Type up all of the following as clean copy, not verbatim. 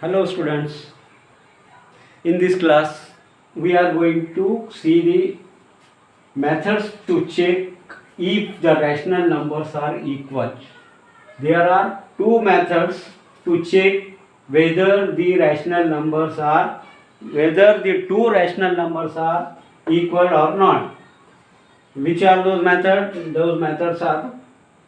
Hello students, in this class we are going to see the methods to check if the rational numbers are equal. There are two methods to check whether the two rational numbers are equal or not. Which are those methods? Those methods are: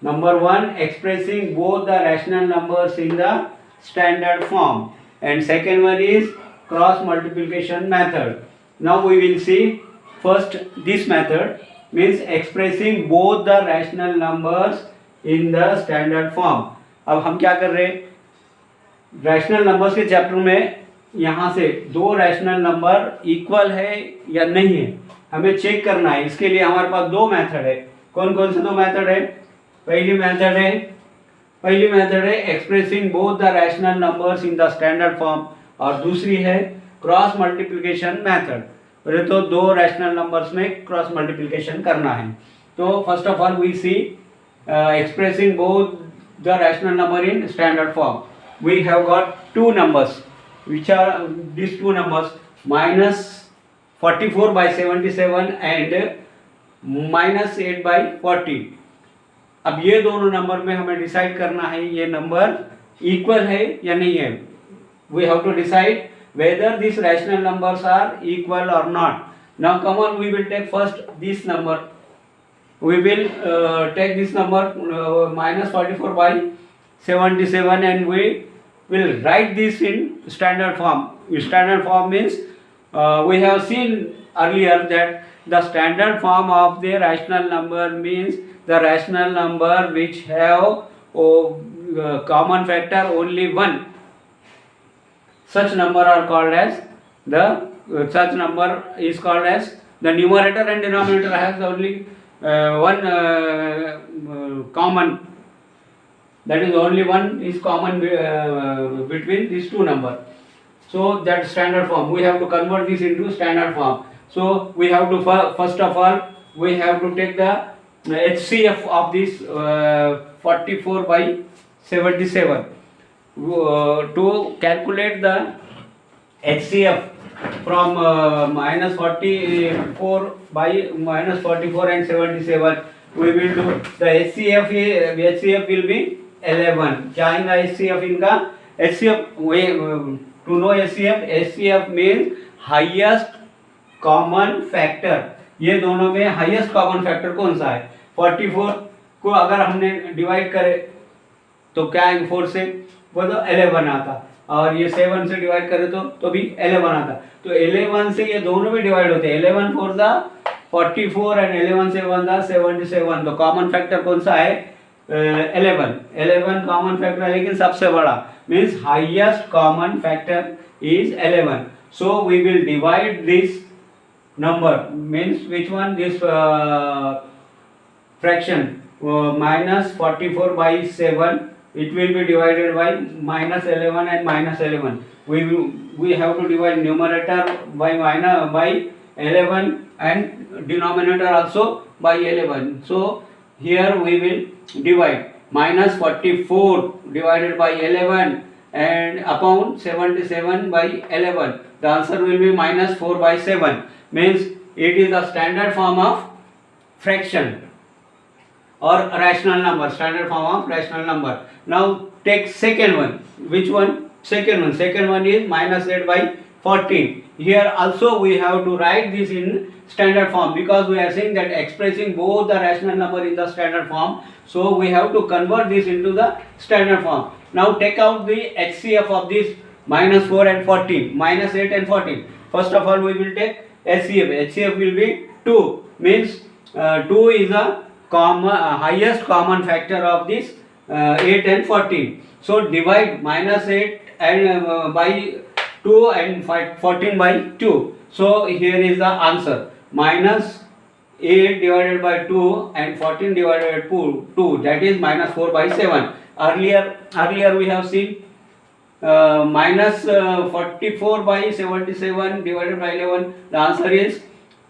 number one, expressing both the rational numbers in the standard form, and second one is cross multiplication method. Now we will see first this method, means expressing both the rational numbers in the standard form. अब हम क्या कर रहे हैं, rational numbers के chapter में यहाँ से दो रैशनल नंबर इक्वल है या नहीं है हमें चेक करना है। इसके लिए हमारे पास दो मेथड है। कौन कौन से दो मेथड है? पहली मेथड है expressing both the rational numbers in the standard form, और दूसरी है क्रॉस मल्टीप्लिकेशन मेथड। पहले तो दो रैशनल नंबर्स में क्रॉस मल्टीप्लिकेशन करना है। तो first of all we see expressing both the rational number in standard form. We have got two numbers, which are these two numbers, minus 44 by 77 and minus 8 by 40. अब ये दोनों number में हमें decide करना है ये नंबर इक्वल है या नहीं है. We have to decide whether these rational numbers are equal or not. Now come on, we will take first this number. We will take this number minus 44 by 77 and we will write this in standard form. Standard form means we have seen earlier that the standard form of the rational number means the rational number which have common factor only one. Such number are called as such number is called as the numerator and denominator has only one common. That is only one is common between these two numbers. So that standard form, we have to convert this into standard form. So we have to first of all we have to take the HCF of this 44 by 77. To calculate the HCF from minus 44 by minus 44 and 77, we will do the HCF will be 11. क्या आएगा HCF इनका? HCF to know HCF means highest common factor. ये दोनों में highest common factor कौन सा है? 44 को अगर हमने डिवाइड करे तो क्या आएगा? 4 से वो तो 11 आता, और ये 7 से डिवाइड करे तो भी 11 आता. तो 11 से ये दोनों भी डिवाइड होते हैं. 11 4 दा 44 एंड 11 से 1 दा 77. तो कॉमन फैक्टर कौन सा है? 11 कॉमन फैक्टर है, लेकिन सबसे बड़ा means highest common factor is 11. So we will divide this number, means which one, this fraction minus 44 by 7, it will be divided by minus 11 and minus 11. We have to divide numerator by 11 and denominator also by 11. So here we will divide minus 44 divided by 11 and upon 77 by 11. The answer will be minus 4 by 7. Means it is the standard form of fraction or rational number. Standard form of rational number. Now take second one. Which one? Second one is minus 8 by 14. Here also we have to write this in standard form, because we are saying that expressing both the rational number in the standard form. So we have to convert this into the standard form. Now take out the HCF of this minus 4 and 14, minus 8 and 14. First of all we will take HCF. HCF will be 2. Means 2 is a highest common factor of this 8 and 14. So divide minus 8 and by 2 and 14 by 2. So here is the answer, minus 8 divided by 2 and 14 divided by 2, that is minus 4 by 7. Earlier we have seen minus 44 by 77 divided by 11. The answer is,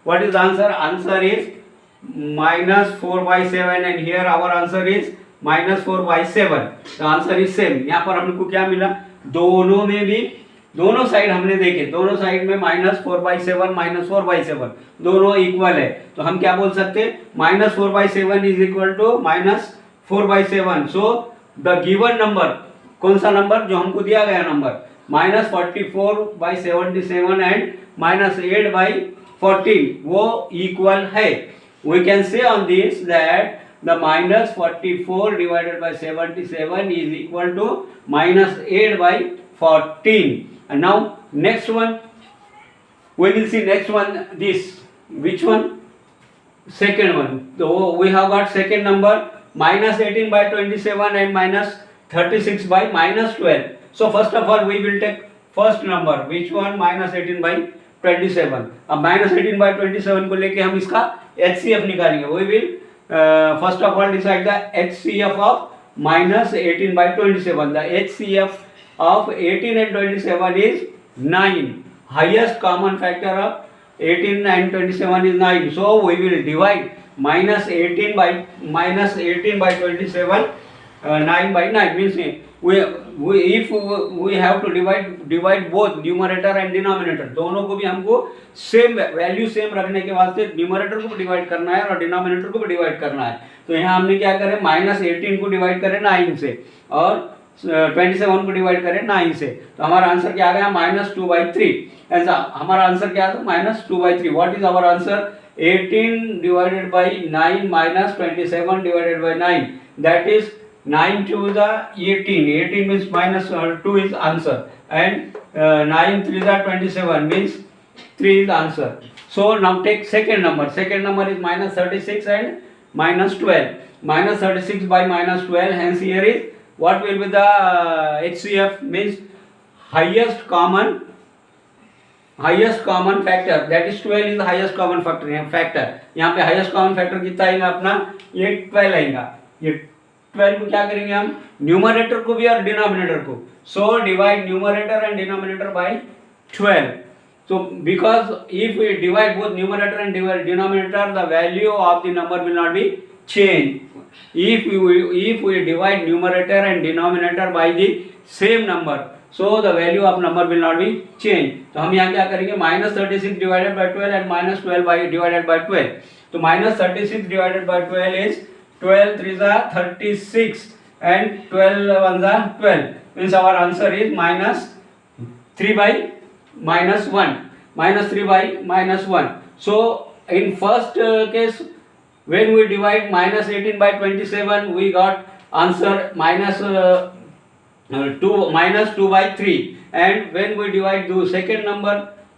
what is the answer? Answer is minus 4 by 7, and here our answer is minus 4 by 7. The answer is same. यहाँ पर हमको क्या मिला? दोनों में भी, दोनों side हमने देखे, दोनों साइड में -4/7 -4/7 दोनों इक्वल है, तो हम क्या बोल सकते हैं, -4/7 is equal to -4/7। So the given number, कौन सा नंबर, जो हमको दिया गया नंबर -44/77 एंड -8/14 वो इक्वल है। We can say on this that the -44 divided by 77 is equal to -8/14. And now next one, we will see next one, this, which one, second one. So we have got second number -18/27 and -36/-12. So first of all we will take first number, which one, -18/27. अब -18/27 को लेके हम इसका HCF निकालेंगे। We will first of all decide the HCF of -18/27. The HCF of 18 and 27 is 9. Highest common factor of 18 and 27 is 9. So we will divide -18/27 9/9 means if we have to divide both numerator and denominator, दोनों को भी हमको same value same रखने के वास्ते numerator को भी divide करना है और डिनोमिनेटर को भी डिवाइड करना है। तो यहाँ हमने क्या करें, -18 को डिवाइड करें 9 से और 27 को डिवाइड करें 9 से, तो हमारा आंसर क्या आ गया, -2/3। ऐसा हमारा आंसर क्या था, -2/3। What is our answer, 18 divided by 9 -27 divided by 9, that is 9 to the 18. 18 means -2 is answer, and 9 3 the 27 means 3 is answer. So now take second number. Second number is -36 and -12. -36 by -12. Hence here is what will be the HCF, means highest common factor. That is 12 is the highest common factor. यहाँ पे highest common factor कितना आएगा अपना, ये 12 आएगा। ये 12 को क्या करेंगे हम, न्यूमरेटर को भी और डिनोमिनेटर को। So divide numerator and denominator by 12. So because if we divide both numerator and denominator, the value of the number will not be changed. If we divide numerator and denominator by the same number, so the value of number will not be changed. तो हम यहाँ क्या करेंगे, -36 divided by 12 and -12 divided by 12. तो -36 divided by 12 is 12 3s are 36 and 12 1s are 12, means our answer is -3/-1. So in first case when we divide -18/27 we got answer -2/3, and when we divide the second number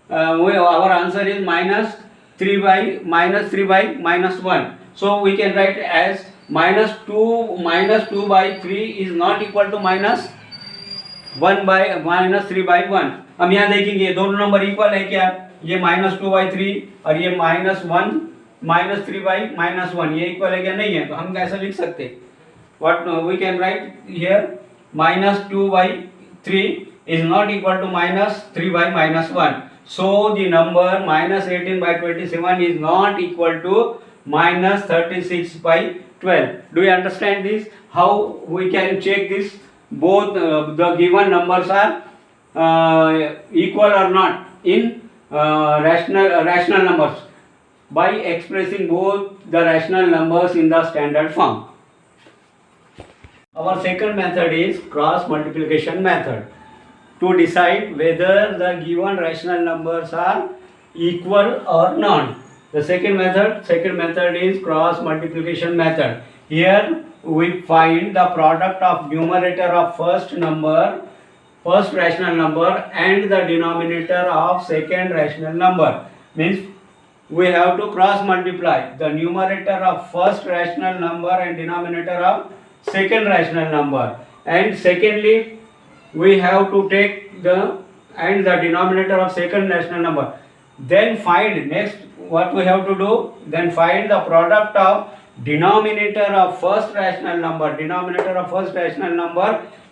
our answer is -3/-1. So we can write as -2/3 is not equal to -3/1. हम यहाँ देखेंगे ये दोनों number equal है क्या, ये -2/3 और ये -3/-1 ये इक्वल है क्या, नहीं है। तो हम कैसे लिख सकते, what we can write here, -2/3 is not equal to -3/-1. So the number -18/27 is not equal to -36/12. Do you understand this? How we can check this? Both the given numbers are equal or not in rational numbers by expressing both the rational numbers in the standard form. Our second method is cross multiplication method to decide whether the given rational numbers are equal or not. The second method is cross multiplication method. Here we find the product of numerator of first rational number and the denominator of second rational number. Means we have to cross multiply the numerator of first rational number and denominator of second rational number, and secondly we have to take the denominator of second rational number. Then find next what we have to do, then find the product of denominator of first rational number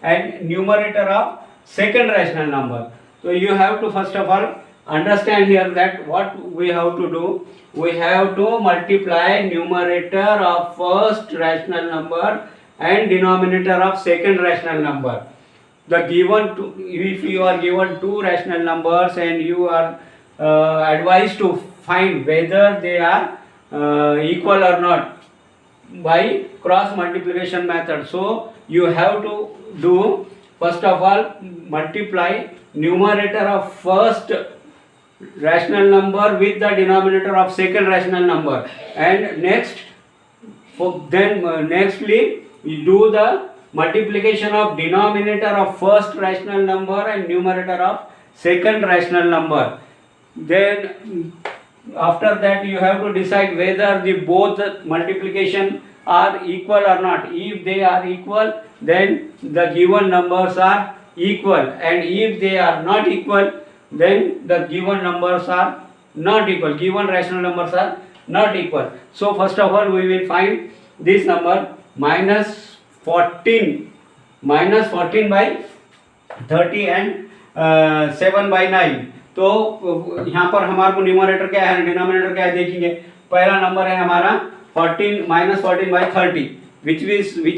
and numerator of second rational number. So you have to first of all understand here that what we have to do, we have to multiply numerator of first rational number and denominator of second rational number. the given two, if you are given two rational numbers and you are advised to find whether they are equal or not by cross multiplication method. So you have to do, first of all, multiply numerator of first rational number with the denominator of second rational number, and nextly you do the multiplication of denominator of first rational number and numerator of second rational number. Then after that you have to decide whether the both multiplication are equal or not. If they are equal, then the given numbers are equal, and if they are not equal, then the given numbers are not equal, given rational numbers are not equal. So first of all we will find this number minus 14 by 30 and 7 by 9. तो यहाँ पर हमारे को numerator क्या है, denominator क्या है देखेंगे. पहला नंबर है हमारा 14 minus 14 by 30, which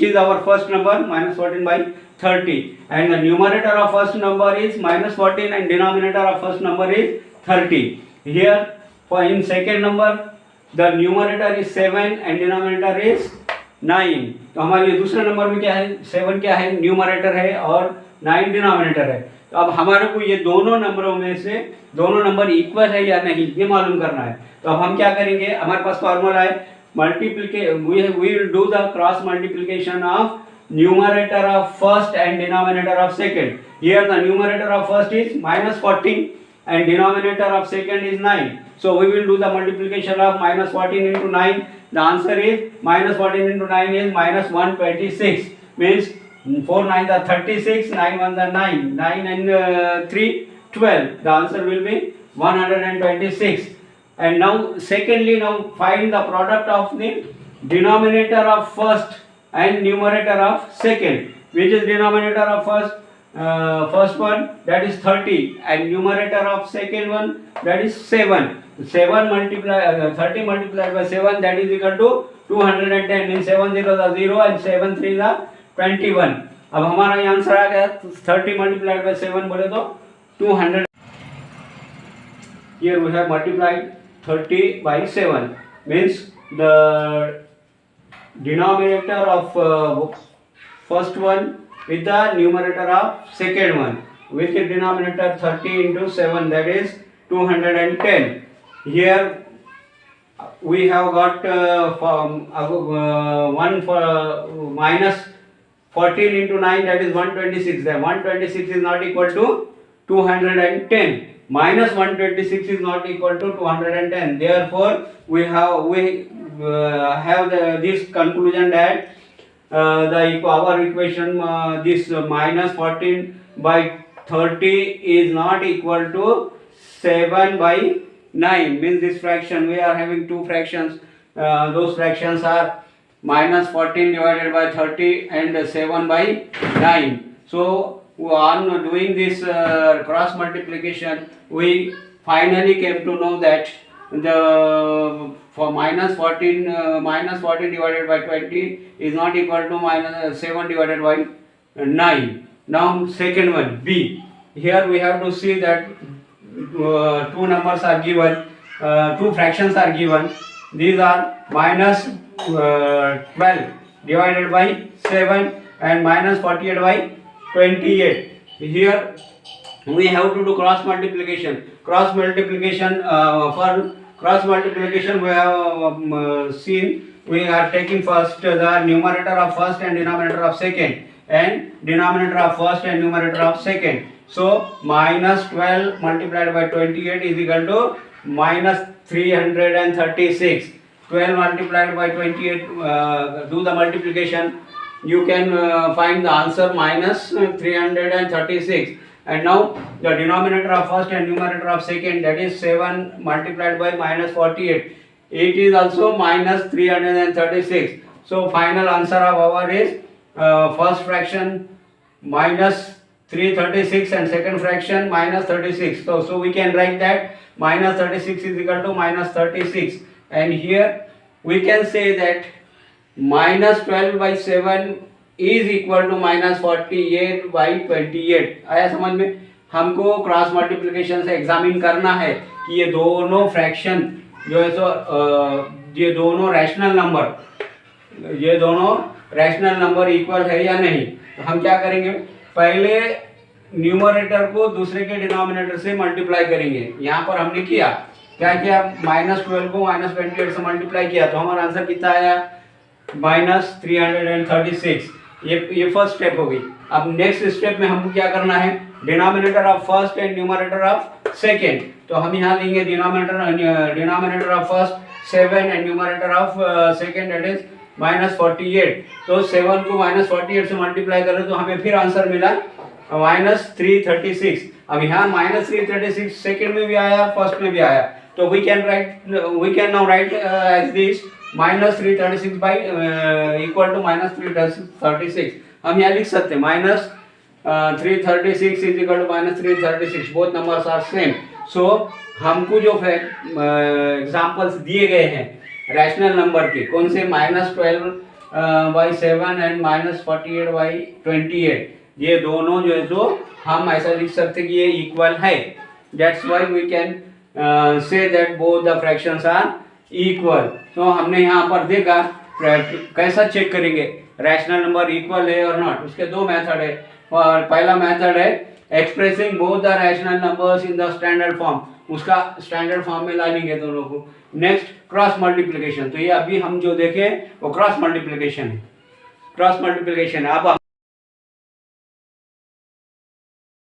is our first number, minus 14 by 30, and the numerator of first number is minus 14 and denominator of first number is 30. Here for in second number the numerator is 7 and denominator is 9. तो हमारे दूसरे number में क्या है, 7 क्या है numerator है और 9 डिनोमिनेटर है. तो अब हमारे को ये दोनों नंबरों में से दोनों नंबर इक्वल है या नहीं ये मालूम करना है. तो अब हम क्या करेंगे, हमारे पास फार्मूला है multiplication. We will do the cross multiplication of numerator of first and denominator of second. Here the numerator of first is minus 14 and denominator of second is 9. So we will do the multiplication of minus 14 into 9. The answer is minus 14 into 9 is minus 126. Means 4 9 are 36, 9 1 are 9, 9 and 3 12. The answer will be 126. And now secondly, now find the product of the denominator of first and numerator of second. Which is denominator of first one, that is 30, and numerator of second one, that is 7. 7 multiply 30 multiplied by 7, that is equal to 210. Means 7 zeros are 0 and 7 threes are 21. अब हमारा ये answer आ गया 30 multiplied by 7 बोले तो 200. Here we have multiplied 30 by 7, means the denominator of first one with the numerator of second one, with the denominator 30 into 7, that is 210. Here we have got one for minus 14 into 9, that is 126. The 126 is not equal to 210. Minus 126 is not equal to 210. Therefore, we have this conclusion that our equation this minus 14 by 30 is not equal to 7 by 9. Means this fraction, we are having two fractions. Those fractions are minus 14 divided by 30 and 7 by 9. So on doing this cross multiplication, we finally came to know that the for minus 14 divided by 20 is not equal to minus 7 divided by 9. Now second one, B. Here we have to see that two numbers are given, two fractions are given. These are minus 12 divided by 7 and minus 48 by 28. Here we have to do cross multiplication. For cross multiplication we have seen, we are taking first the numerator of first and denominator of second, and denominator of first and numerator of second. So minus 12 multiplied by 28 is equal to minus 336. 12 multiplied by 28, do the multiplication, you can find the answer minus 336. And now the denominator of first and numerator of second, that is 7 multiplied by minus 48, it is also minus 336. So final answer of our is first fraction minus 336 and second fraction minus 36. So we can write that minus 36 is equal to minus 36, and here we can say that minus 12 by 7 is equal to -48/28। आया समझ में? हमको cross multiplication से examine करना है कि ये दोनों फ्रैक्शन जो है ये दोनों रैशनल नंबर इक्वल है या नहीं। तो हम क्या करेंगे, पहले न्यूमरेटर को दूसरे के डिनोमिनेटर से मल्टीप्लाई करेंगे। यहाँ पर हमने क्या किया, -12 को -28 से मल्टीप्लाई किया, तो हमारा आंसर कितना आया, -336। ये फर्स्ट स्टेप हो गई। अब नेक्स्ट स्टेप में हमको क्या करना है, denominator of first and numerator of second. तो हम यहाँ लेंगे denominator of first 7 and numerator of second that is -48। तो 7 को -48 से मल्टीप्लाई करें तो हमें फिर आंसर मिला -336। अब यहाँ -336 सेकेंड में भी आया, फर्स्ट में भी आया, तो we can now write as this -336 by equal to -336। हम यहाँ लिख सकते हैं -336 is equal to -336, both numbers are same. So हमको जो एग्जाम्पल्स दिए गए हैं रैशनल नंबर के, कौन से, -12/7 एंड -48/28, ये दोनों जो है तो हम ऐसा लिख सकते कि ये इक्वल है। That's why we can say that both the fractions are equal. तो हमने यहाँ पर देखा कैसा चेक करेंगे रैशनल नंबर इक्वल है और नॉट। उसके दो मेथड है, और पहला मेथड है expressing both the rational numbers in the standard form, उसका स्टैंडर्ड फॉर्म में ला लेंगे दोनों को। नेक्स्ट क्रॉस मल्टीप्लिकेशन, तो ये अभी हम जो देखें वो क्रॉस मल्टीप्लिकेशन है। अब